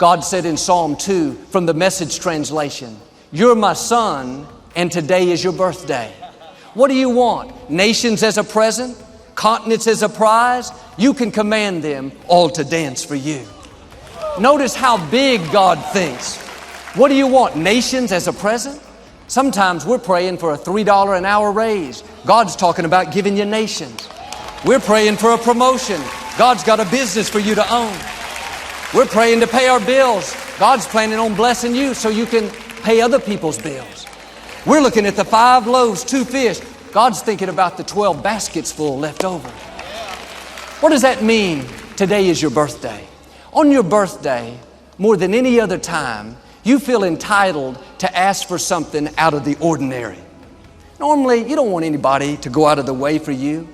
God said in Psalm 2 from the Message translation, "You're my son, and today is your birthday." What do you want? Nations as a present? Continents as a prize? You can command them all to dance for you. Notice how big God thinks. What do you want? Nations as a present? Sometimes we're praying for a $3 an hour raise. God's talking about giving you nations. We're praying for a promotion. God's got a business for you to own. We're praying to pay our bills. God's planning on blessing you so you can pay other people's bills. We're looking at the 5 loaves, 2 fish. God's thinking about the 12 baskets full left over. What does that mean? Today is your birthday. On your birthday, more than any other time, you feel entitled to ask for something out of the ordinary. Normally, you don't want anybody to go out of the way for you.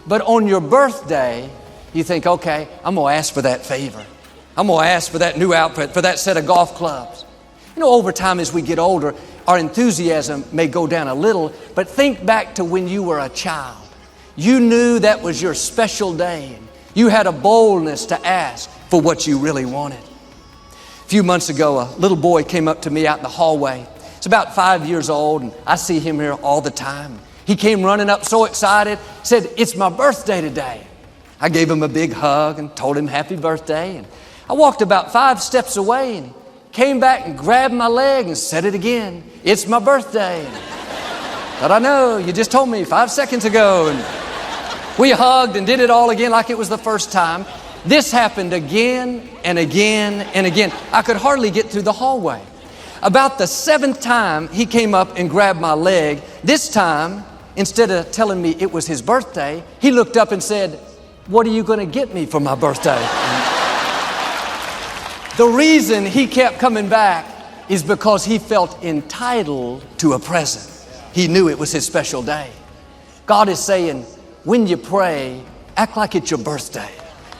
But on your birthday, you think, okay, I'm going to ask for that favor. I'm going to ask for that new outfit, for that set of golf clubs. You know, over time as we get older, our enthusiasm may go down a little, but think back to when you were a child. You knew that was your special day. You had a boldness to ask for what you really wanted. A few months ago, a little boy came up to me out in the hallway. He's about 5 years old, and I see him here all the time. He came running up so excited, said, "It's my birthday today." I gave him a big hug and told him happy birthday. And I walked about 5 steps away, and he came back and grabbed my leg and said it again. "It's my birthday." But I know, you just told me 5 seconds ago. And we hugged and did it all again like it was the first time. This happened again and again and again. I could hardly get through the hallway. About the 7th time he came up and grabbed my leg. This time, instead of telling me it was his birthday, he looked up and said, "What are you going to get me for my birthday?" The reason he kept coming back is because he felt entitled to a present. He knew it was his special day. God is saying, when you pray, act like it's your birthday.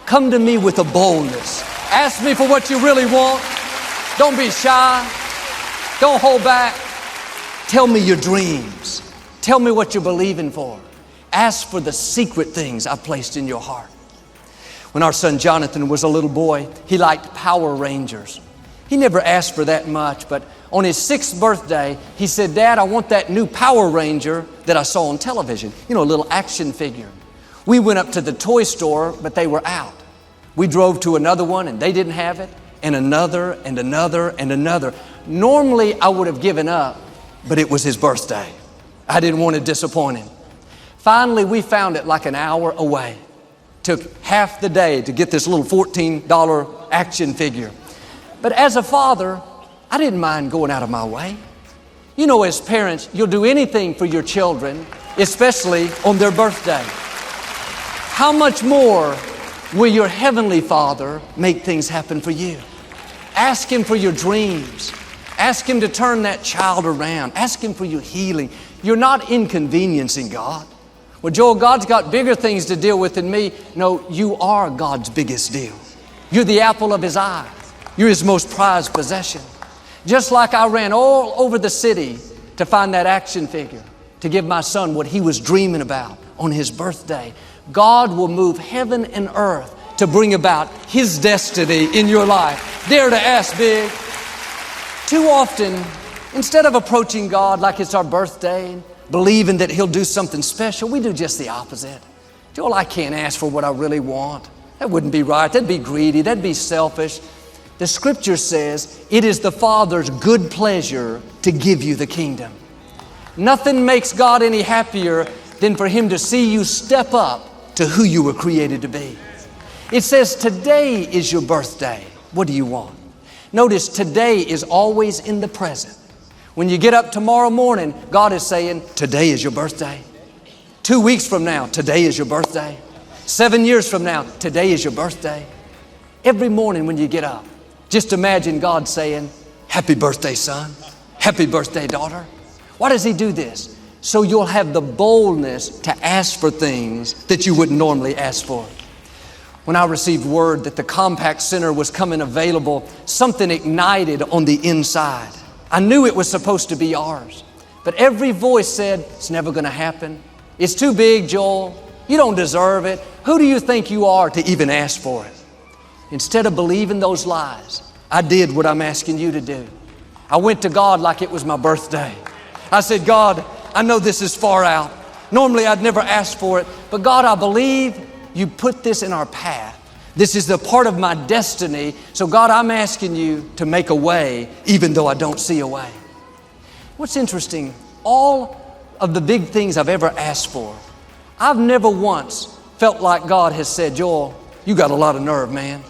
Come to me with a boldness. Ask me for what you really want. Don't be shy. Don't hold back. Tell me your dreams. Tell me what you're believing for. Ask for the secret things I placed in your heart. When our son Jonathan was a little boy, he liked Power Rangers. He never asked for that much, but on his 6th birthday, he said, "Dad, I want that new Power Ranger that I saw on television." You know, a little action figure. We went up to the toy store, but they were out. We drove to another one and they didn't have it, and another and another and another. Normally, I would have given up, but it was his birthday. I didn't want to disappoint him. Finally, we found it like an hour away. Took half the day to get this little $14 action figure. But as a father, I didn't mind going out of my way. You know, as parents, you'll do anything for your children, especially on their birthday. How much more will your Heavenly Father make things happen for you? Ask Him for your dreams. Ask Him to turn that child around. Ask Him for your healing. You're not inconveniencing God. Well, Joel, God's got bigger things to deal with than me. No, you are God's biggest deal. You're the apple of His eye. You're His most prized possession. Just like I ran all over the city to find that action figure, to give my son what he was dreaming about on his birthday, God will move heaven and earth to bring about His destiny in your life. Dare to ask big. Too often, instead of approaching God like it's our birthday, believing that He'll do something special, we do just the opposite. Joel, I can't ask for what I really want. That wouldn't be right. That'd be greedy. That'd be selfish. The Scripture says it is the Father's good pleasure to give you the kingdom. Nothing makes God any happier than for Him to see you step up to who you were created to be. It says today is your birthday. What do you want? Notice today is always in the present. When you get up tomorrow morning, God is saying, today is your birthday. 2 weeks from now, today is your birthday. 7 years from now, today is your birthday. Every morning when you get up, just imagine God saying, happy birthday, son. Happy birthday, daughter. Why does He do this? So you'll have the boldness to ask for things that you wouldn't normally ask for. When I received word that the Compact Center was coming available, something ignited on the inside. I knew it was supposed to be ours, but every voice said, it's never going to happen. It's too big, Joel. You don't deserve it. Who do you think you are to even ask for it? Instead of believing those lies, I did what I'm asking you to do. I went to God like it was my birthday. I said, God, I know this is far out. Normally I'd never ask for it, but God, I believe you put this in our path. This is the part of my destiny. So God, I'm asking you to make a way, even though I don't see a way. What's interesting, all of the big things I've ever asked for, I've never once felt like God has said, Joel, you got a lot of nerve, man.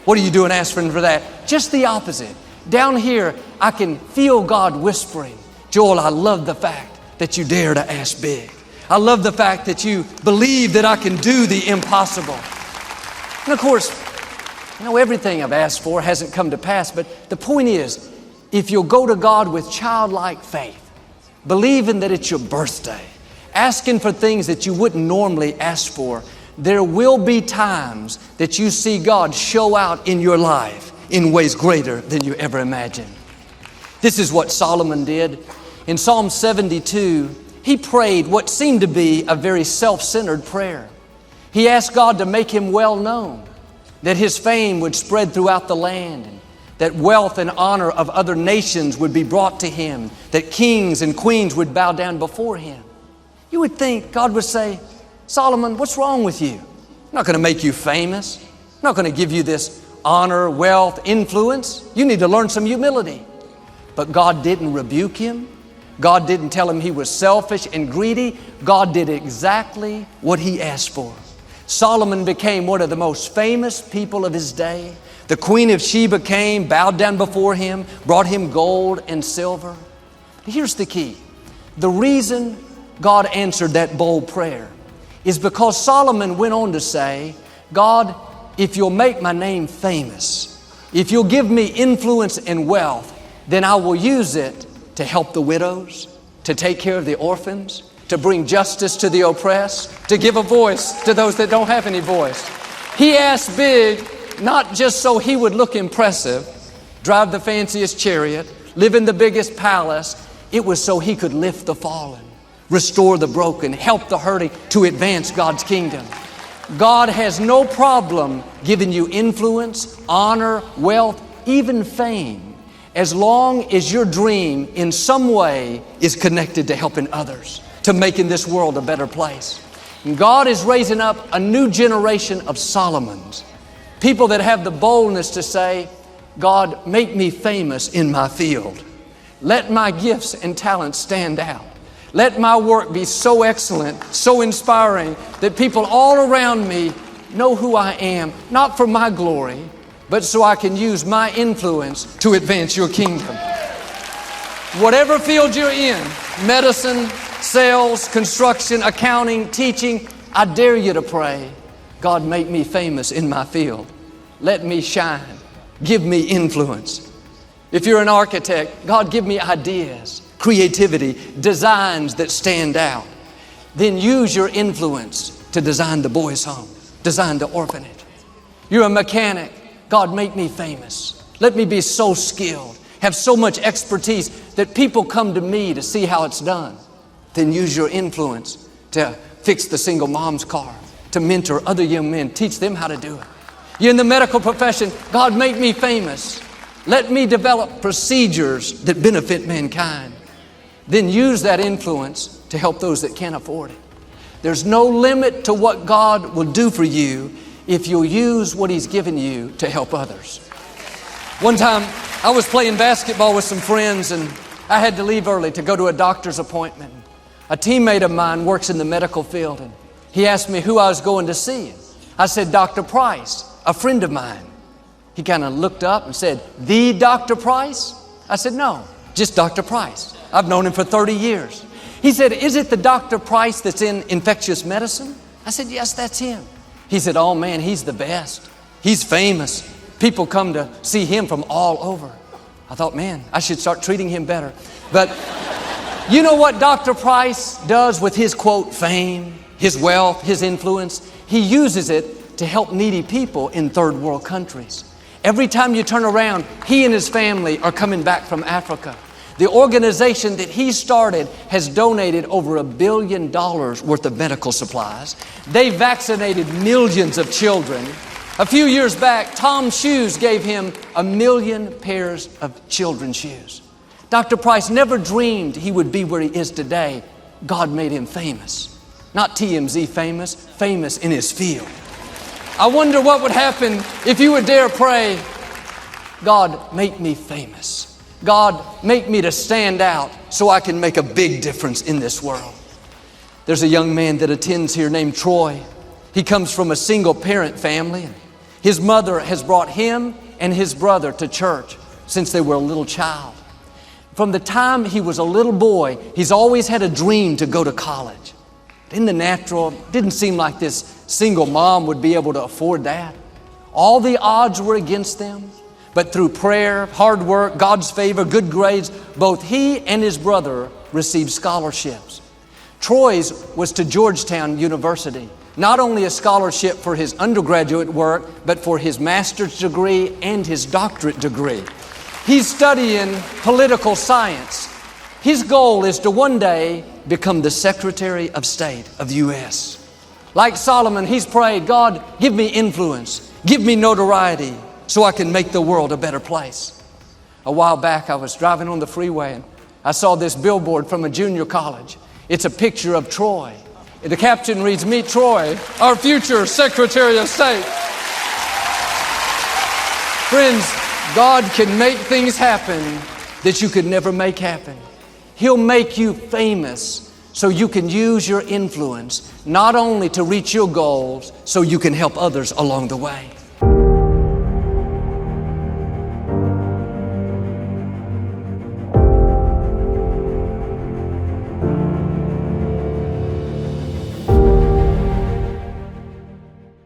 What are you doing asking for that? Just the opposite. Down here, I can feel God whispering, Joel, I love the fact that you dare to ask big. I love the fact that you believe that I can do the impossible. And of course, everything I've asked for hasn't come to pass, but the point is, if you'll go to God with childlike faith, believing that it's your birthday, asking for things that you wouldn't normally ask for, there will be times that you see God show out in your life in ways greater than you ever imagined. This is what Solomon did. In Psalm 72, he prayed what seemed to be a very self-centered prayer. He asked God to make him well known, that his fame would spread throughout the land, and that wealth and honor of other nations would be brought to him, that kings and queens would bow down before him. You would think God would say, Solomon, what's wrong with you? I'm not going to make you famous. I'm not going to give you this honor, wealth, influence. You need to learn some humility. But God didn't rebuke him. God didn't tell him he was selfish and greedy. God did exactly what he asked for. Solomon became one of the most famous people of his day. The Queen of Sheba came, bowed down before him, brought him gold and silver. Here's the key. The reason God answered that bold prayer is because Solomon went on to say, God, if you'll make my name famous, if you'll give me influence and wealth, then I will use it to help the widows, to take care of the orphans, to bring justice to the oppressed, to give a voice to those that don't have any voice. He asked big, not just so he would look impressive, drive the fanciest chariot, live in the biggest palace. It was so he could lift the fallen, restore the broken, help the hurting, to advance God's kingdom. God has no problem giving you influence, honor, wealth, even fame, as long as your dream in some way is connected to helping others, to making this world a better place. And God is raising up a new generation of Solomons, people that have the boldness to say, God, make me famous in my field. Let my gifts and talents stand out. Let my work be so excellent, so inspiring, that people all around me know who I am, not for my glory, but so I can use my influence to advance your kingdom. Whatever field you're in, medicine, sales, construction, accounting, teaching, I dare you to pray, God, make me famous in my field. Let me shine. Give me influence. If you're an architect, God, give me ideas, creativity, designs that stand out. Then use your influence to design the boys' home, design the orphanage. You're a mechanic. God, make me famous. Let me be so skilled, have so much expertise that people come to me to see how it's done. Then use your influence to fix the single mom's car, to mentor other young men, teach them how to do it. You're in the medical profession. God, make me famous. Let me develop procedures that benefit mankind. Then use that influence to help those that can't afford it. There's no limit to what God will do for you if you'll use what He's given you to help others. One time, I was playing basketball with some friends, and I had to leave early to go to a doctor's appointment. A teammate of mine works in the medical field, and he asked me who I was going to see. I said, Dr. Price, a friend of mine. He kind of looked up and said, the Dr. Price? I said, no, just Dr. Price. I've known him for 30 years. He said, is it the Dr. Price that's in infectious medicine? I said, yes, that's him. He said, oh man, he's the best. He's famous. People come to see him from all over. I thought, man, I should start treating him better. But you know what Dr. Price does with his, quote, fame, his wealth, his influence? He uses it to help needy people in third world countries. Every time you turn around, he and his family are coming back from Africa. The organization that he started has donated over $1 billion worth of medical supplies. They vaccinated millions of children. A few years back, Tom's Shoes gave him 1 million pairs of children's shoes. Dr. Price never dreamed he would be where he is today. God made him famous. Not TMZ famous, famous in his field. I wonder what would happen if you would dare pray, God, make me famous. God, make me to stand out so I can make a big difference in this world. There's a young man that attends here named Troy. He comes from a single parent family. His mother has brought him and his brother to church since they were a little child. From the time he was a little boy, he's always had a dream to go to college. In the natural, it didn't seem like this single mom would be able to afford that. All the odds were against them, but through prayer, hard work, God's favor, good grades, both he and his brother received scholarships. Troy's was to Georgetown University. Not only a scholarship for his undergraduate work, but for his master's degree and his doctorate degree. He's studying political science. His goal is to one day become the Secretary of State of the U.S. Like Solomon, he's prayed, God, give me influence, give me notoriety so I can make the world a better place. A while back, I was driving on the freeway and I saw this billboard from a junior college. It's a picture of Troy. The caption reads, "Meet Troy, our future Secretary of State." Friends, God can make things happen that you could never make happen. He'll make you famous so you can use your influence not only to reach your goals, so you can help others along the way.